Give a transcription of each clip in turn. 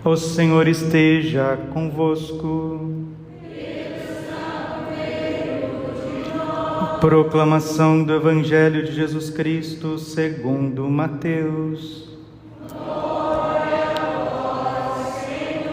O Senhor esteja convosco. Proclamação do Evangelho de Jesus Cristo segundo Mateus. Glória a vós, Senhor.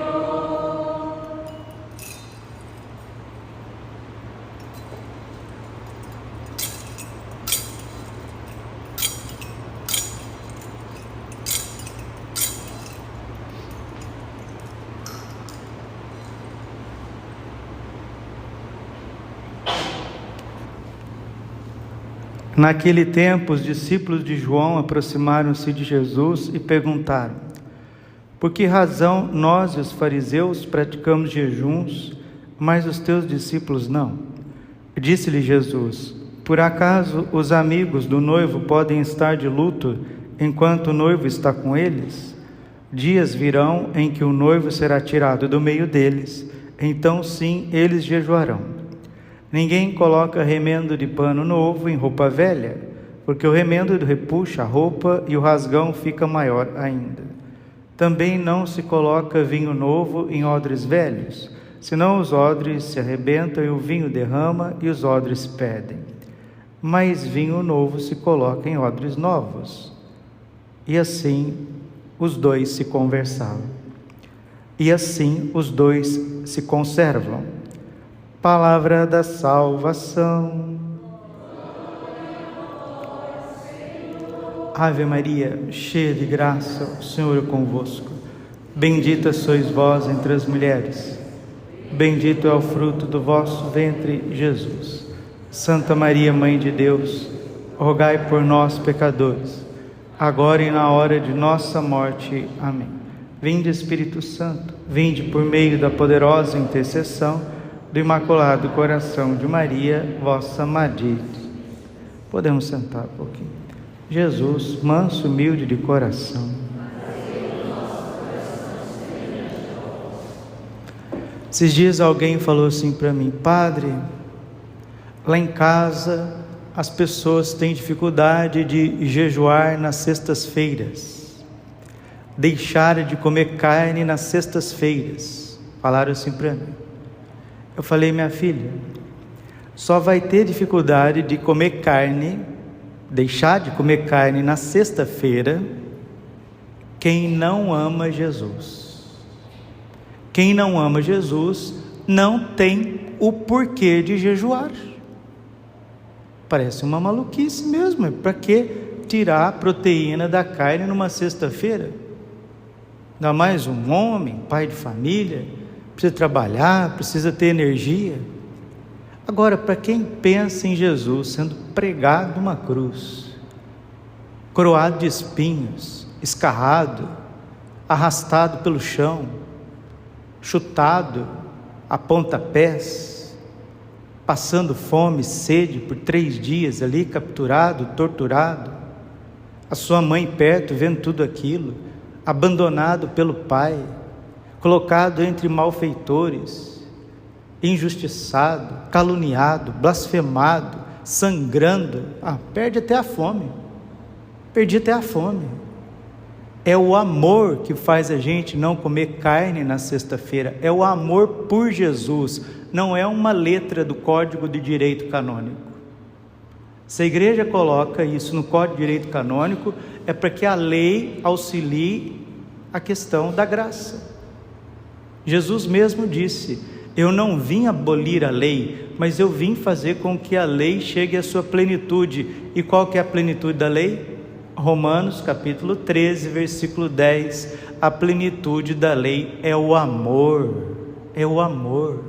Naquele tempo, os discípulos de João aproximaram-se de Jesus e perguntaram: por que razão nós e os fariseus praticamos jejuns, mas os teus discípulos não? Disse-lhe Jesus: por acaso os amigos do noivo podem estar de luto enquanto o noivo está com eles? Dias virão em que o noivo será tirado do meio deles, então sim eles jejuarão. Ninguém coloca remendo de pano novo em roupa velha, porque o remendo repuxa a roupa e o rasgão fica maior ainda. Também não se coloca vinho novo em odres velhos, senão os odres se arrebentam e o vinho derrama e os odres se perdem. Mas vinho novo se coloca em odres novos. E assim os dois se conversavam. E assim os dois se conservam. Palavra da salvação. Ave Maria, cheia de graça, o Senhor é convosco. Bendita sois vós entre as mulheres. Bendito é o fruto do vosso ventre, Jesus. Santa Maria, Mãe de Deus, rogai por nós, pecadores, agora e na hora de nossa morte. Amém. Vinde, Espírito Santo, vinde por meio da poderosa intercessão do Imaculado Coração de Maria, vossa Madre. Podemos sentar um pouquinho. Jesus, manso, humilde de coração. Esses dias alguém falou assim para mim: padre, lá em casa as pessoas têm dificuldade de jejuar nas sextas-feiras, deixar de comer carne nas sextas-feiras. Falaram assim para mim. Eu falei: minha filha, só vai ter dificuldade de comer carne, deixar de comer carne na sexta-feira, quem não ama Jesus. Quem não ama Jesus não tem o porquê de jejuar. Parece uma maluquice mesmo. Para que tirar a proteína da carne numa sexta-feira? Ainda mais um homem, pai de família, precisa trabalhar, precisa ter energia. Agora, para quem pensa em Jesus sendo pregado numa cruz, coroado de espinhos, escarrado, arrastado pelo chão, chutado a pontapés, passando fome, sede por 3 dias ali, capturado, torturado, a sua mãe perto vendo tudo aquilo, abandonado pelo pai, colocado entre malfeitores, injustiçado, caluniado, blasfemado, sangrando, perde até a fome. Perdi até a fome. É o amor que faz a gente não comer carne na sexta-feira. É o amor por Jesus, não é uma letra do Código de Direito Canônico. Se a igreja coloca isso no Código de Direito Canônico, é para que a lei auxilie a questão da graça. Jesus mesmo disse: eu não vim abolir a lei, mas eu vim fazer com que a lei chegue à sua plenitude. E qual que é a plenitude da lei? Romanos capítulo 13, versículo 10, a plenitude da lei é o amor, é o amor.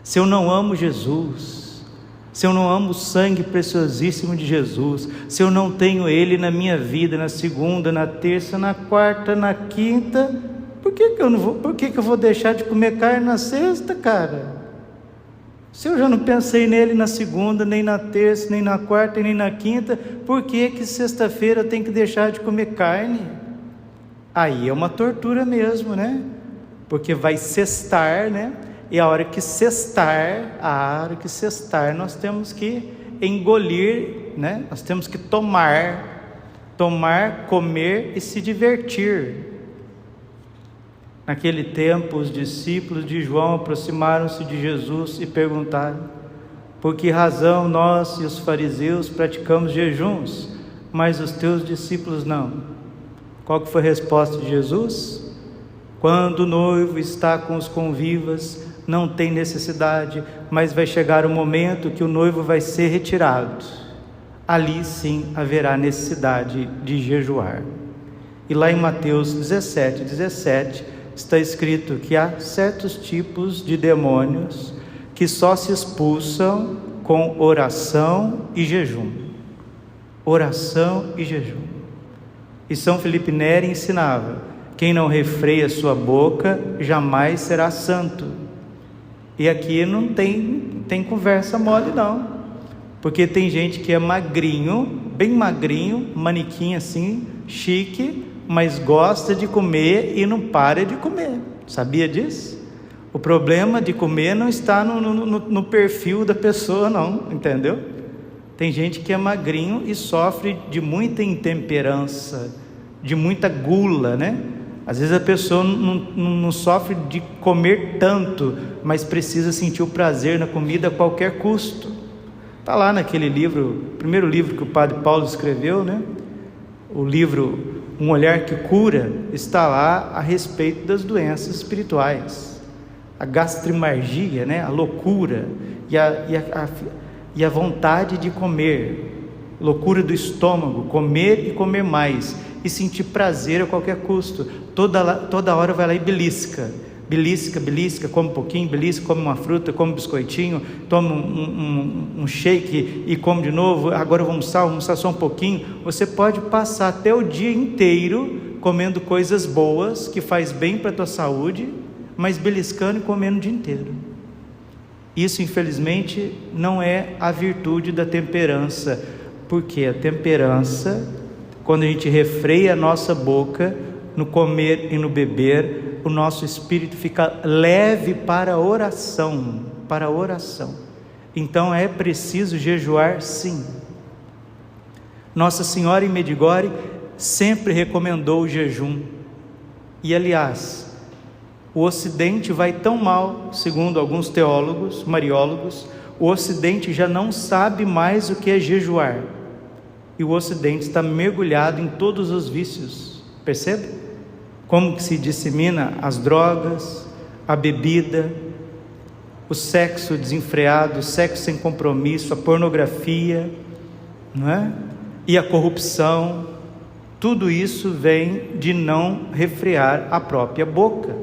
Se eu não amo Jesus, se eu não amo o sangue preciosíssimo de Jesus, se eu não tenho Ele na minha vida, na segunda, na terça, na quarta, na quinta, por que eu vou deixar de comer carne na sexta, cara? Se eu já não pensei nele na segunda, nem na terça, nem na quarta, nem na quinta, por que sexta-feira eu tenho que deixar de comer carne? Aí é uma tortura mesmo, né? Porque vai sextar, né? E a hora que sextar, nós temos que engolir, né? Nós temos que tomar, comer e se divertir. Naquele tempo, os discípulos de João aproximaram-se de Jesus e perguntaram: por que razão nós e os fariseus praticamos jejuns, mas os teus discípulos não? Qual que foi a resposta de Jesus? Quando o noivo está com os convivas, não tem necessidade, mas vai chegar o momento que o noivo vai ser retirado. Ali sim haverá necessidade de jejuar. E lá em Mateus 17 está escrito que há certos tipos de demônios que só se expulsam com oração e jejum. Oração e jejum. E São Felipe Neri ensinava: quem não refreia sua boca jamais será santo. E aqui não tem conversa mole não, porque tem gente que é magrinho, bem magrinho, manequim assim, chique, mas gosta de comer e não para de comer. Sabia disso? O problema de comer não está no perfil da pessoa não, entendeu? Tem gente que é magrinho e sofre de muita intemperança, de muita gula, né? Às vezes a pessoa não sofre de comer tanto, mas precisa sentir o prazer na comida a qualquer custo. Está lá naquele livro, primeiro livro que o Padre Paulo escreveu, né? O livro Um Olhar que Cura, está lá a respeito das doenças espirituais. A gastrimargia, né? A loucura e a vontade de comer, loucura do estômago, comer e comer mais, e sentir prazer a qualquer custo. Toda hora vai lá e belisca, come um pouquinho, belisca, come uma fruta, come um biscoitinho, toma um shake e come de novo. Agora eu vou almoçar só um pouquinho. Você pode passar até o dia inteiro comendo coisas boas, que faz bem para a tua saúde, mas beliscando e comendo o dia inteiro. Isso, infelizmente, não é a virtude da temperança, porque a temperança, quando a gente refreia a nossa boca no comer e no beber, o nosso espírito fica leve para a oração, Então é preciso jejuar sim. Nossa Senhora em Medjugorje sempre recomendou o jejum. E aliás, o Ocidente vai tão mal, segundo alguns teólogos, mariólogos, o Ocidente já não sabe mais o que é jejuar. E o Ocidente está mergulhado em todos os vícios. Percebe? Como que se dissemina as drogas, a bebida, o sexo desenfreado, o sexo sem compromisso, a pornografia, não é? E a corrupção. Tudo isso vem de não refrear a própria boca.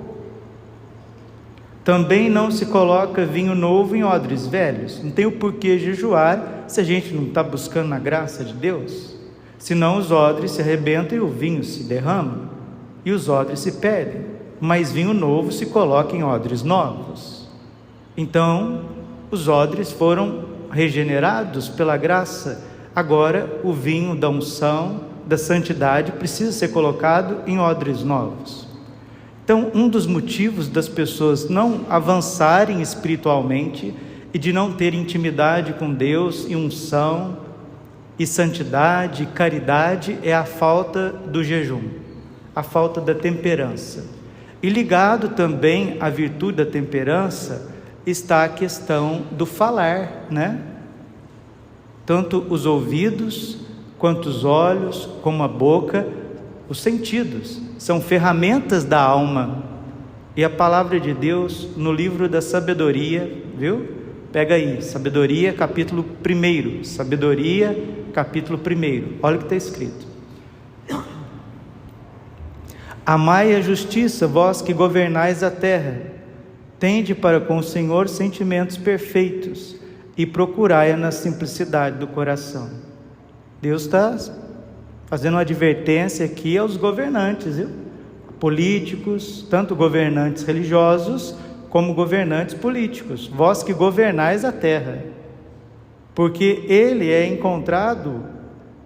Também não se coloca vinho novo em odres velhos. Não tem o porquê jejuar se a gente não está buscando na graça de Deus. Senão os odres se arrebentam e o vinho se derrama, e os odres se perdem. Mas vinho novo se coloca em odres novos. Então os odres foram regenerados pela graça. Agora o vinho da unção, da santidade, precisa ser colocado em odres novos. Então, um dos motivos das pessoas não avançarem espiritualmente e de não ter intimidade com Deus e unção e santidade, caridade, é a falta do jejum, a falta da temperança. E ligado também à virtude da temperança está a questão do falar, né? Tanto os ouvidos, quanto os olhos, como a boca, os sentidos, são ferramentas da alma. E a palavra de Deus no livro da sabedoria, viu? Pega aí, sabedoria capítulo 1, sabedoria capítulo 1, olha o que está escrito: amai a justiça, vós que governais a terra, tende para com o Senhor sentimentos perfeitos, e procurai-a na simplicidade do coração. Deus está fazendo uma advertência aqui aos governantes, viu? Políticos, tanto governantes religiosos como governantes políticos, vós que governais a terra, porque ele é encontrado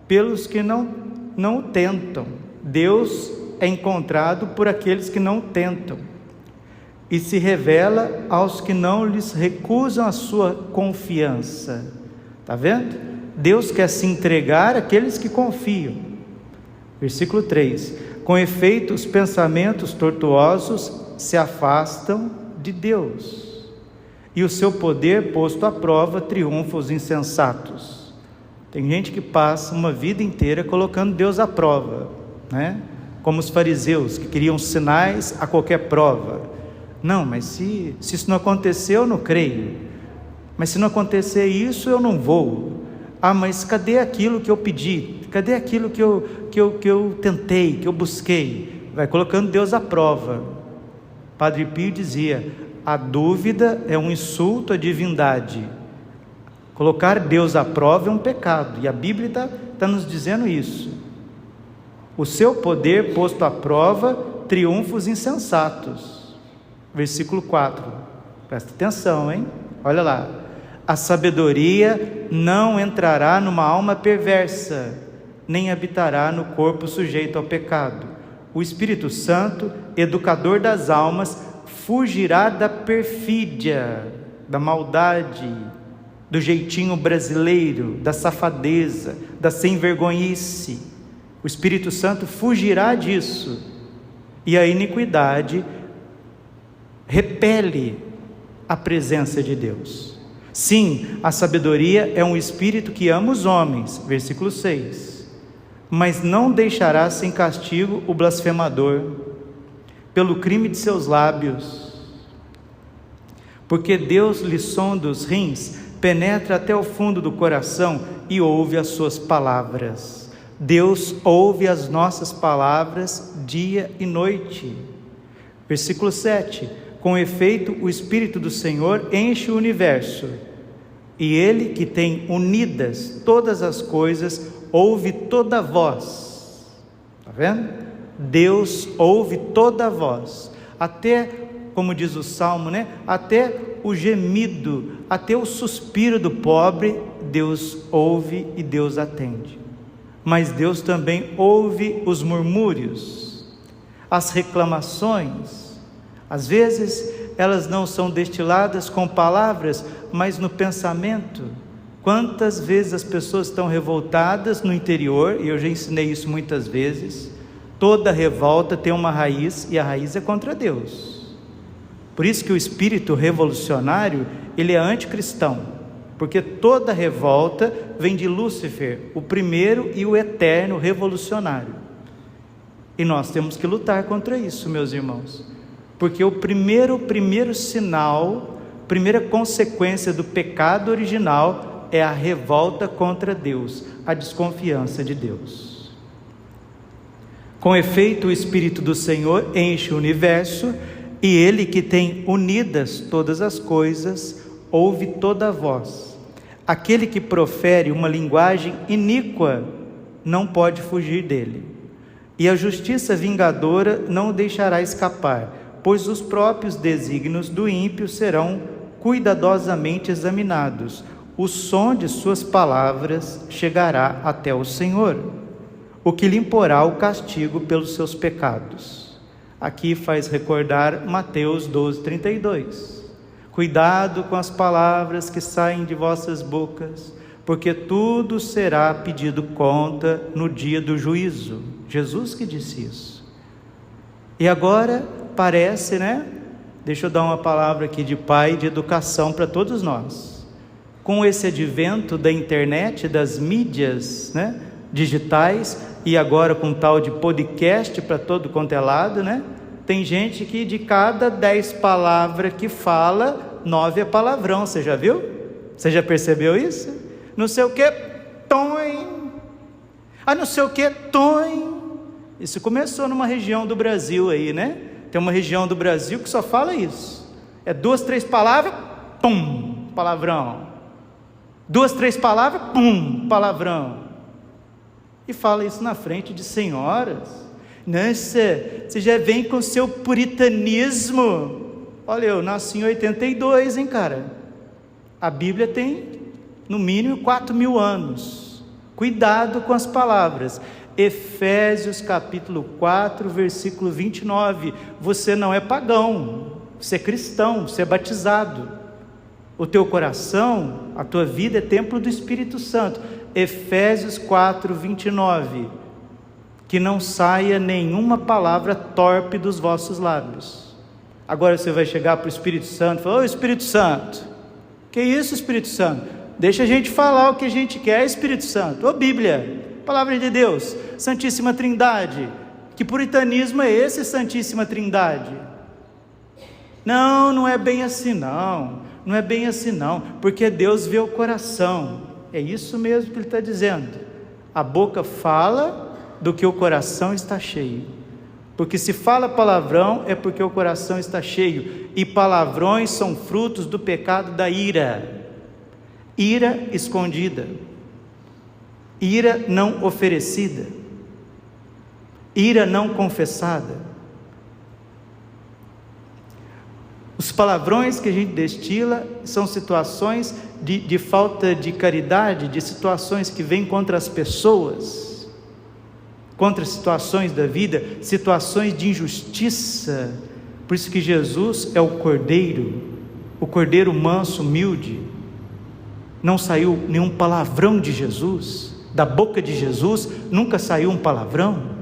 pelos que não tentam. Deus é encontrado por aqueles que não tentam, e se revela aos que não lhes recusam a sua confiança. Está vendo? Deus quer se entregar àqueles que confiam. Versículo 3: Com efeito, os pensamentos tortuosos se afastam de Deus, e o seu poder posto à prova triunfa os insensatos. Tem gente que passa uma vida inteira colocando Deus à prova, né? Como os fariseus, que queriam sinais a qualquer prova. Não, mas se isso não acontecer, eu não creio. Mas se não acontecer isso, eu não vou. Ah, mas cadê aquilo que eu pedi? Cadê aquilo que eu tentei, que eu busquei? Vai colocando Deus à prova. Padre Pio dizia: a dúvida é um insulto à divindade. Colocar Deus à prova é um pecado, e a Bíblia está nos dizendo isso. O seu poder posto à prova triunfa os insensatos. Versículo 4, presta atenção, hein? Olha lá: a sabedoria não entrará numa alma perversa, nem habitará no corpo sujeito ao pecado. O Espírito Santo, educador das almas, fugirá da perfídia, da maldade, do jeitinho brasileiro, da safadeza, da sem-vergonhice. O Espírito Santo fugirá disso, e a iniquidade repele a presença de Deus. Sim, a sabedoria é um espírito que ama os homens, versículo 6, mas não deixará sem castigo o blasfemador, pelo crime de seus lábios, porque Deus lhe sonda os rins, penetra até o fundo do coração e ouve as suas palavras. Deus ouve as nossas palavras dia e noite. Versículo 7, com efeito o Espírito do Senhor enche o universo, e Ele que tem unidas todas as coisas, ouve toda voz. Está vendo? Deus ouve toda voz, até, como diz o Salmo, né? Até o gemido, até o suspiro do pobre, Deus ouve e Deus atende. Mas Deus também ouve os murmúrios, as reclamações. Às vezes elas não são destiladas com palavras, mas no pensamento. Quantas vezes as pessoas estão revoltadas no interior, e eu já ensinei isso muitas vezes. Toda revolta tem uma raiz, e a raiz é contra Deus. Por isso que o espírito revolucionário, ele é anticristão, porque toda revolta vem de Lúcifer, o primeiro e o eterno revolucionário. E nós temos que lutar contra isso, meus irmãos, porque o primeiro sinal, primeira consequência do pecado original é a revolta contra Deus, a desconfiança de Deus. Com efeito, o Espírito do Senhor enche o universo, e Ele que tem unidas todas as coisas, ouve toda a voz. Aquele que profere uma linguagem iníqua não pode fugir dele, e a justiça vingadora não o deixará escapar, pois os próprios desígnios do ímpio serão cuidadosamente examinados. O som de suas palavras chegará até o Senhor, o que lhe imporá o castigo pelos seus pecados. Aqui faz recordar Mateus 12:32. Cuidado com as palavras que saem de vossas bocas, porque tudo será pedido conta no dia do juízo. Jesus que disse isso. E agora parece, né? Deixa eu dar uma palavra aqui de pai, de educação para todos nós. Com esse advento da internet, das mídias, né, digitais, e agora com tal de podcast para todo quanto é lado, né? Tem gente que de cada 10 palavras que fala, 9 é palavrão. Você já viu? Você já percebeu isso? Não sei o que, tom. Ah, não sei o que, tom. Isso começou numa região do Brasil aí, né? Tem uma região do Brasil que só fala isso. É 2, 3 palavras, pum, palavrão. 2, 3 palavras, pum, palavrão. E fala isso na frente de senhoras. Nossa, você já vem com seu puritanismo. Olha, eu nasci em 82, hein, cara? A Bíblia tem, no mínimo, 4.000 anos. Cuidado com as palavras. Efésios capítulo 4, versículo 29. Você não é pagão, você é cristão, você é batizado. O teu coração, a tua vida é templo do Espírito Santo. Efésios 4, 29. que não saia nenhuma palavra torpe dos vossos lábios. Agora você vai chegar para o Espírito Santo e falar: ô Espírito Santo, que isso, Espírito Santo? Deixa a gente falar o que a gente quer, Espírito Santo. Ô Bíblia, Palavra de Deus, Santíssima Trindade. Que puritanismo é esse, Santíssima Trindade? Não, não é bem assim não. Não é bem assim não, porque Deus vê o coração. É isso mesmo que ele está dizendo. A boca fala do que o coração está cheio. Porque se fala palavrão é porque o coração está cheio. E palavrões são frutos do pecado da ira. Ira escondida. Ira não oferecida. Ira não confessada. Os palavrões que a gente destila são situações de falta de caridade, de situações que vêm contra as pessoas, contra situações da vida, situações de injustiça. Por isso que Jesus é o Cordeiro manso, humilde. Não saiu nenhum palavrão de Jesus, da boca de Jesus nunca saiu um palavrão,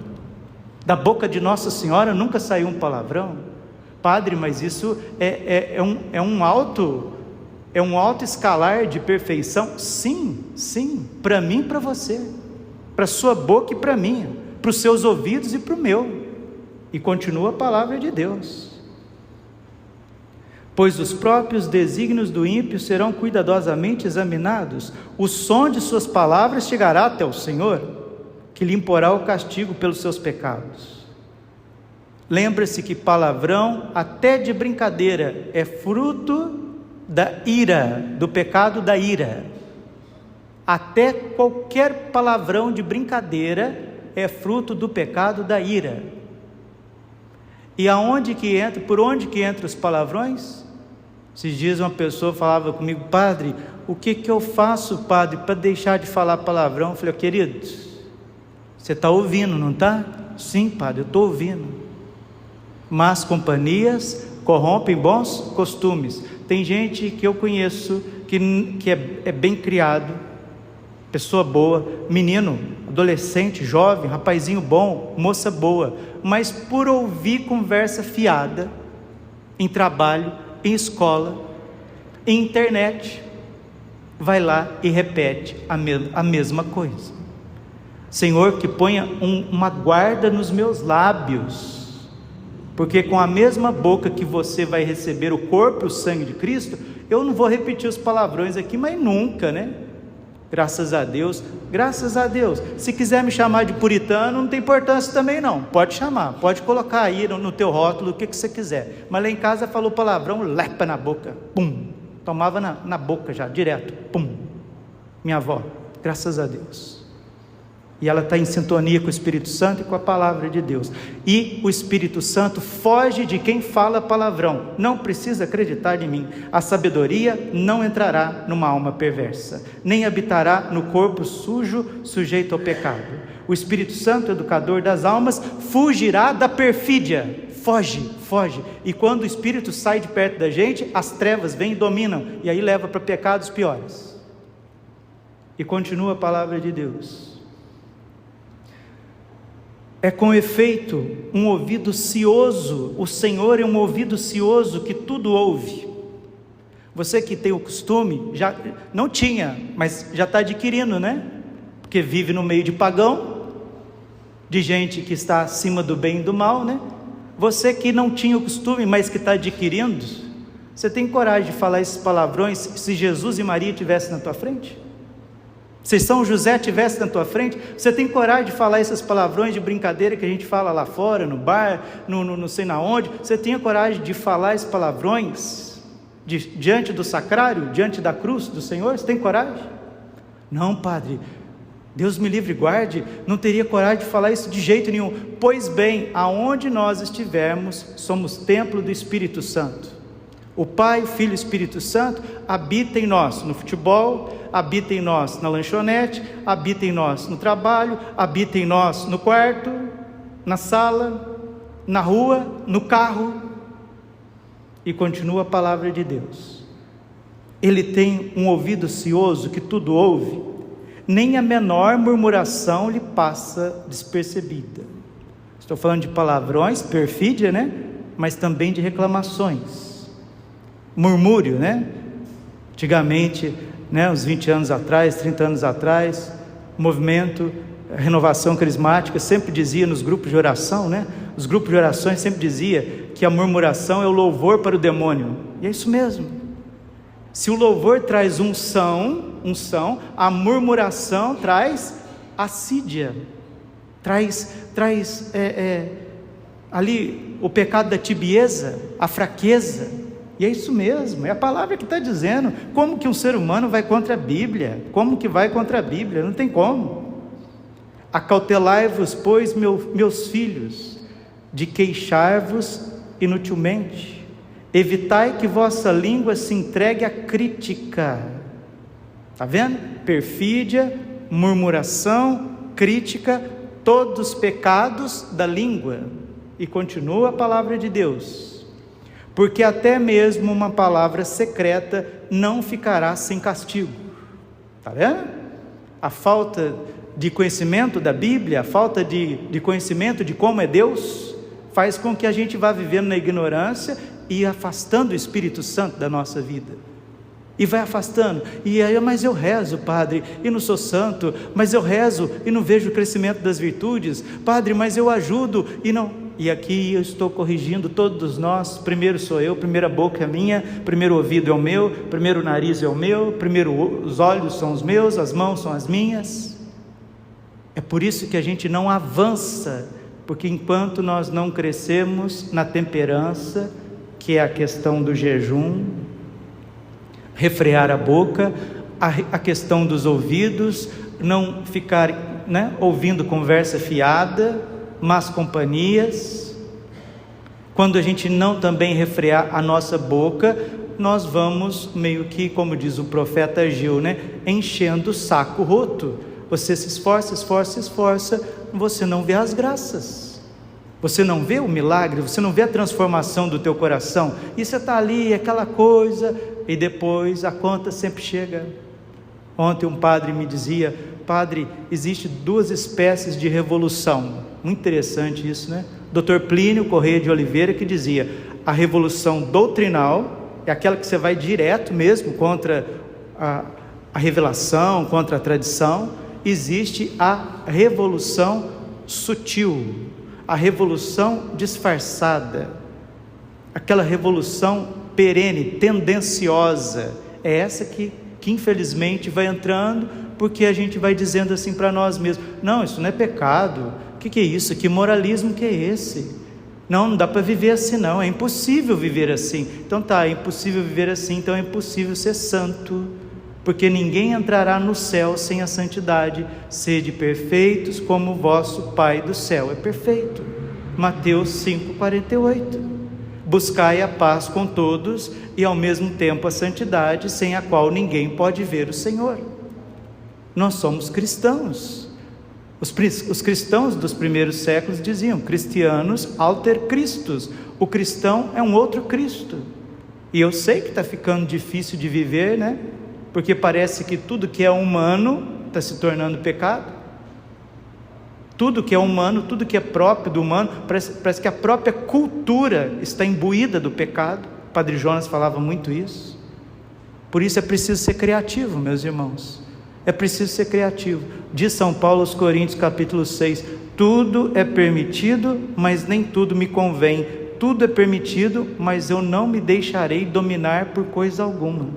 da boca de Nossa Senhora nunca saiu um palavrão. Padre, mas isso é um alto escalar de perfeição? Sim, para mim e para você, para sua boca e para minha, para os seus ouvidos e para o meu. E continua a palavra de Deus: pois os próprios desígnios do ímpio serão cuidadosamente examinados, o som de suas palavras chegará até o Senhor, que lhe imporá o castigo pelos seus pecados. Lembre-se que palavrão, até de brincadeira, é fruto da ira, do pecado da ira. Até qualquer palavrão de brincadeira é fruto do pecado da ira. E por onde que entram os palavrões? Esses dias uma pessoa falava comigo: padre, o que eu faço, padre, para deixar de falar palavrão? Eu falei: querido, você está ouvindo, não está? Sim, padre, eu estou ouvindo. Más companhias corrompem bons costumes. Tem gente que eu conheço que é bem criado, pessoa boa, menino, adolescente, jovem, rapazinho bom, moça boa, mas por ouvir conversa fiada, em trabalho, em escola, em internet, vai lá e repete a mesma coisa. Senhor, que ponha uma guarda nos meus lábios, porque com a mesma boca que você vai receber o corpo e o sangue de Cristo, eu não vou repetir os palavrões aqui, mas nunca, né? Graças a Deus. Se quiser me chamar de puritano, não tem importância também não, pode chamar, pode colocar aí no teu rótulo o que você quiser, mas lá em casa falou palavrão, lepa na boca, pum, tomava na boca já, direto, pum. Minha avó, graças a Deus. E ela está em sintonia com o Espírito Santo e com a palavra de Deus. E o Espírito Santo foge de quem fala palavrão. Não precisa acreditar em mim. A sabedoria não entrará numa alma perversa, nem habitará no corpo sujo, sujeito ao pecado. O Espírito Santo, educador das almas, fugirá da perfídia. Foge. E quando o Espírito sai de perto da gente, as trevas vêm e dominam. E aí leva para pecados piores. E continua a palavra de Deus: é com efeito um ouvido cioso, o Senhor é um ouvido cioso que tudo ouve. Você que tem o costume, já não tinha, mas já está adquirindo, né? Porque vive no meio de pagão, de gente que está acima do bem e do mal, né? Você que não tinha o costume, mas que está adquirindo, você tem coragem de falar esses palavrões se Jesus e Maria estivessem na tua frente? Se São José estivesse na tua frente, você tem coragem de falar esses palavrões de brincadeira que a gente fala lá fora, no bar, não sei na onde? Você tem a coragem de falar esses palavrões diante do sacrário, diante da cruz do Senhor? Você tem coragem? Não, padre, Deus me livre e guarde, não teria coragem de falar isso de jeito nenhum. Pois bem, aonde nós estivermos, somos templo do Espírito Santo. O Pai, o Filho e o Espírito Santo habita em nós no futebol, habita em nós na lanchonete, habita em nós no trabalho, habita em nós no quarto, na sala, na rua, no carro. E continua a palavra de Deus: Ele tem um ouvido cioso que tudo ouve. nem a menor murmuração lhe passa despercebida. Estou falando de palavrões, perfídia, né? Mas também de reclamações. Murmúrio, né? Antigamente, né, uns 20 anos atrás, 30 anos atrás, o movimento Renovação Carismática sempre dizia nos grupos de oração, né? Os grupos de orações sempre dizia que a murmuração é o louvor para o demônio. E é isso mesmo. Se o louvor traz unção, a murmuração traz assídia, traz ali o pecado da tibieza, a fraqueza. E é isso mesmo, é a palavra que está dizendo. Como que um ser humano vai contra a Bíblia? Como que vai contra a Bíblia? Não tem como. Acautelai-vos, pois, meus filhos, de queixar-vos inutilmente. Evitai que vossa língua se entregue à crítica. Está vendo? Perfídia, murmuração, crítica, todos os pecados da língua. E continua a palavra de Deus. Porque até mesmo uma palavra secreta não ficará sem castigo. Está vendo? A falta de conhecimento da Bíblia, a falta de conhecimento de como é Deus, faz com que a gente vá vivendo na ignorância e afastando o Espírito Santo da nossa vida. E vai afastando. E aí, mas eu rezo, padre, e não sou santo. Mas eu rezo e não vejo o crescimento das virtudes. Padre, mas eu ajudo e não... E aqui eu estou corrigindo todos nós. Primeiro sou eu, primeira boca é minha, primeiro ouvido é o meu, primeiro nariz é o meu, primeiro os olhos são os meus, as mãos são as minhas. É por isso que a gente não avança, porque enquanto nós não crescemos na temperança, que é a questão do jejum, refrear a boca, a questão dos ouvidos, não ficar, né, ouvindo conversa fiada, más companhias. Quando a gente não também refrear a nossa boca, nós vamos meio que, como diz o profeta Ageu, né, enchendo o saco roto. Você se esforça, você não vê as graças, você não vê o milagre, você não vê a transformação do teu coração, e você está ali, aquela coisa, e depois a conta sempre chega. Ontem um padre me dizia: padre, existe 2 espécies de revolução. Muito interessante isso, né? Dr. Plínio Correia de Oliveira, que dizia: a revolução doutrinal é aquela que você vai direto mesmo contra a revelação, contra a tradição. Existe a revolução sutil, a revolução disfarçada, aquela revolução perene, tendenciosa. É essa que infelizmente vai entrando, porque a gente vai dizendo assim para nós mesmos: não, isso não é pecado, o que é isso? Que moralismo que é esse? Não dá para viver assim não, é impossível viver assim. Então tá, é impossível viver assim, então é impossível ser santo, porque ninguém entrará no céu sem a santidade. Sede perfeitos como o vosso Pai do céu é perfeito. Mateus 5,48. Buscai a paz com todos e ao mesmo tempo a santidade, sem a qual ninguém pode ver o Senhor. Nós somos cristãos. Os cristãos dos primeiros séculos diziam: Christianus alter Christus. O cristão é um outro Cristo. E eu sei que está ficando difícil de viver, né? Porque parece que tudo que é humano está se tornando pecado. Tudo que é humano, tudo que é próprio do humano, parece que a própria cultura está imbuída do pecado. O Padre Jonas falava muito isso. Por isso é preciso ser criativo, meus irmãos. É preciso ser criativo. Diz São Paulo aos Coríntios, capítulo 6: tudo é permitido, mas nem tudo me convém. Tudo é permitido, mas eu não me deixarei dominar por coisa alguma.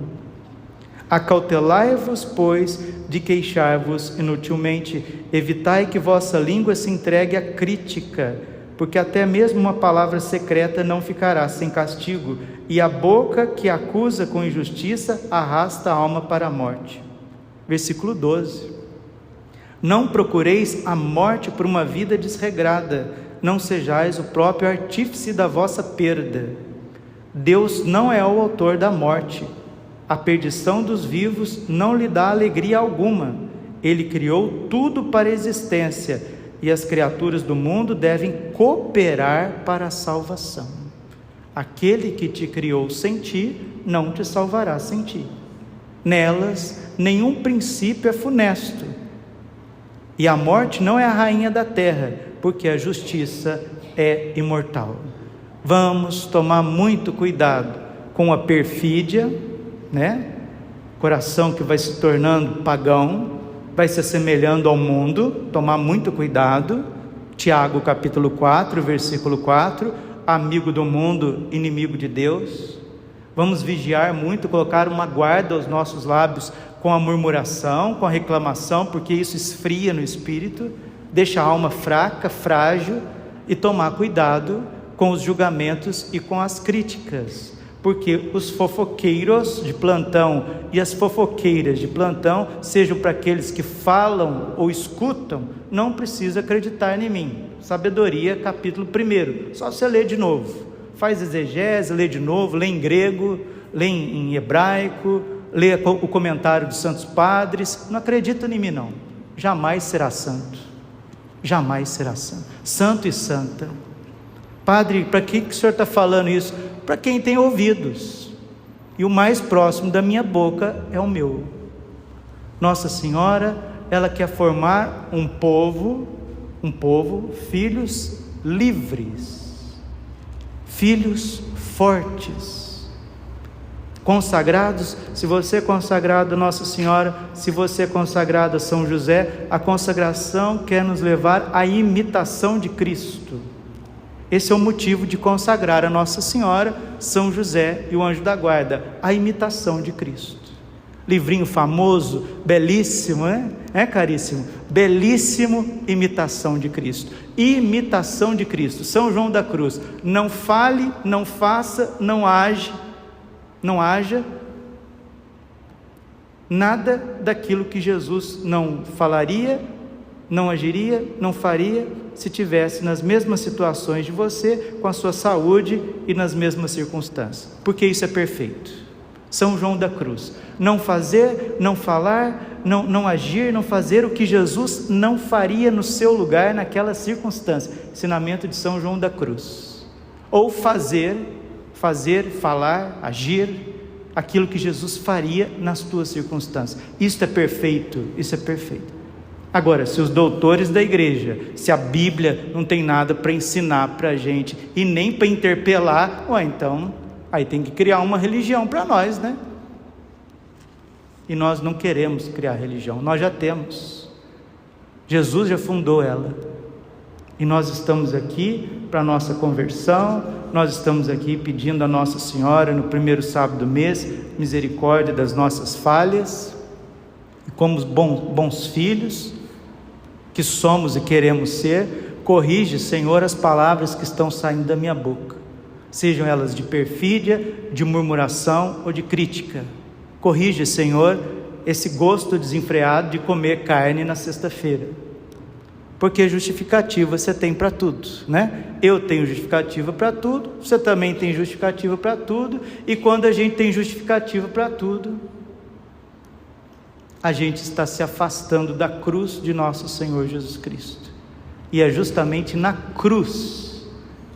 Acautelai-vos, pois, de queixar-vos inutilmente. Evitai que vossa língua se entregue à crítica, porque até mesmo uma palavra secreta não ficará sem castigo, e a boca que acusa com injustiça arrasta a alma para a morte. Versículo 12. Não procureis a morte por uma vida desregrada, não sejais o próprio artífice da vossa perda. Deus não é o autor da morte. A perdição dos vivos não lhe dá alegria alguma. Ele criou tudo para a existência, e as criaturas do mundo devem cooperar para a salvação. Aquele que te criou sem ti, não te salvará sem ti. Nelas, nenhum princípio é funesto, E a morte não é a rainha da terra, porque a justiça é imortal. Vamos tomar muito cuidado com a perfídia, né? Coração que vai se tornando pagão, vai se assemelhando ao mundo, tomar muito cuidado. Tiago capítulo 4, versículo 4, amigo do mundo, inimigo de Deus. Vamos vigiar muito, colocar uma guarda aos nossos lábios com a murmuração, com a reclamação, porque isso esfria no espírito, deixa a alma fraca, frágil, e tomar cuidado com os julgamentos e com as críticas, porque os fofoqueiros de plantão e as fofoqueiras de plantão, sejam para aqueles que falam ou escutam, não precisa acreditar em mim. Sabedoria, capítulo 1, só você lê de novo, faz exegese, lê de novo, lê em grego, lê em hebraico, lê o comentário dos santos padres. Não acredita em mim não, jamais será santo, jamais será santo, santo e santa. Padre, para que o senhor está falando isso? Para quem tem ouvidos, e o mais próximo da minha boca é o meu. Nossa Senhora, ela quer formar um povo, filhos livres, filhos fortes, consagrados. Se você é consagrado a Nossa Senhora, se você é consagrado a São José, a consagração quer nos levar à imitação de Cristo. Esse é o motivo de consagrar a Nossa Senhora, São José e o anjo da guarda, a imitação de Cristo. Livrinho famoso, belíssimo, caríssimo? Belíssimo, imitação de Cristo. Imitação de Cristo. São João da Cruz. Não fale, não faça, não haja nada daquilo que Jesus não falaria, não agiria, não faria, se tivesse nas mesmas situações de você, com a sua saúde e nas mesmas circunstâncias, porque isso é perfeito. São João da Cruz, não fazer, não falar, não agir, não fazer o que Jesus não faria no seu lugar, naquela circunstância. Ensinamento de São João da Cruz. Ou fazer, falar, agir aquilo que Jesus faria nas tuas circunstâncias. Isso é perfeito, isso é perfeito. Agora, se os doutores da igreja, se a Bíblia não tem nada para ensinar para a gente e nem para interpelar, então aí tem que criar uma religião para nós, né? E nós não queremos criar religião, nós já temos. Jesus já fundou ela. E nós estamos aqui para a nossa conversão, nós estamos aqui pedindo a Nossa Senhora no primeiro sábado do mês, misericórdia das nossas falhas, e como bons filhos que somos e queremos ser, corrige, Senhor, as palavras que estão saindo da minha boca, sejam elas de perfídia, de murmuração ou de crítica. Corrige, Senhor, esse gosto desenfreado de comer carne na sexta-feira, porque justificativa você tem para tudo, né? Eu tenho justificativa para tudo, você também tem justificativa para tudo, e quando a gente tem justificativa para tudo, a gente está se afastando da cruz de nosso Senhor Jesus Cristo, e é justamente na cruz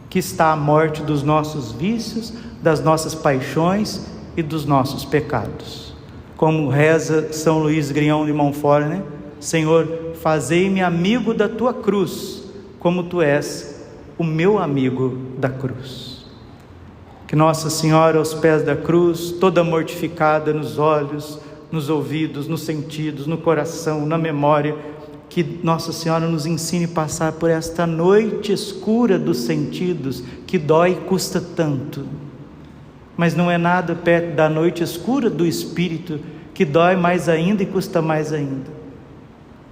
que está a morte dos nossos vícios, das nossas paixões e dos nossos pecados. Como reza São Luís Grignion de Montfort, né? Senhor, fazei-me amigo da tua cruz, como tu és o meu amigo da cruz. Que Nossa Senhora, aos pés da cruz, toda mortificada nos olhos, nos ouvidos, nos sentidos, no coração, na memória, que Nossa Senhora nos ensine a passar por esta noite escura dos sentidos, que dói e custa tanto, mas não é nada perto da noite escura do Espírito, que dói mais ainda e custa mais ainda.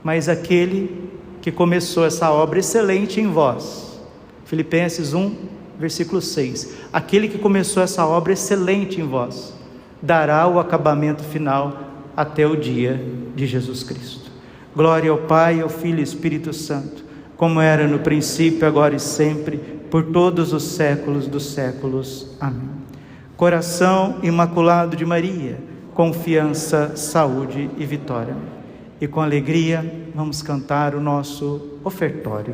Mas aquele que começou essa obra excelente em vós, Filipenses 1, versículo 6, aquele que começou essa obra excelente em vós, dará o acabamento final até o dia de Jesus Cristo. Glória ao Pai, ao Filho e ao Espírito Santo, como era no princípio, agora e sempre, por todos os séculos dos séculos. Amém. Coração imaculado de Maria, confiança, saúde e vitória. E com alegria vamos cantar o nosso ofertório.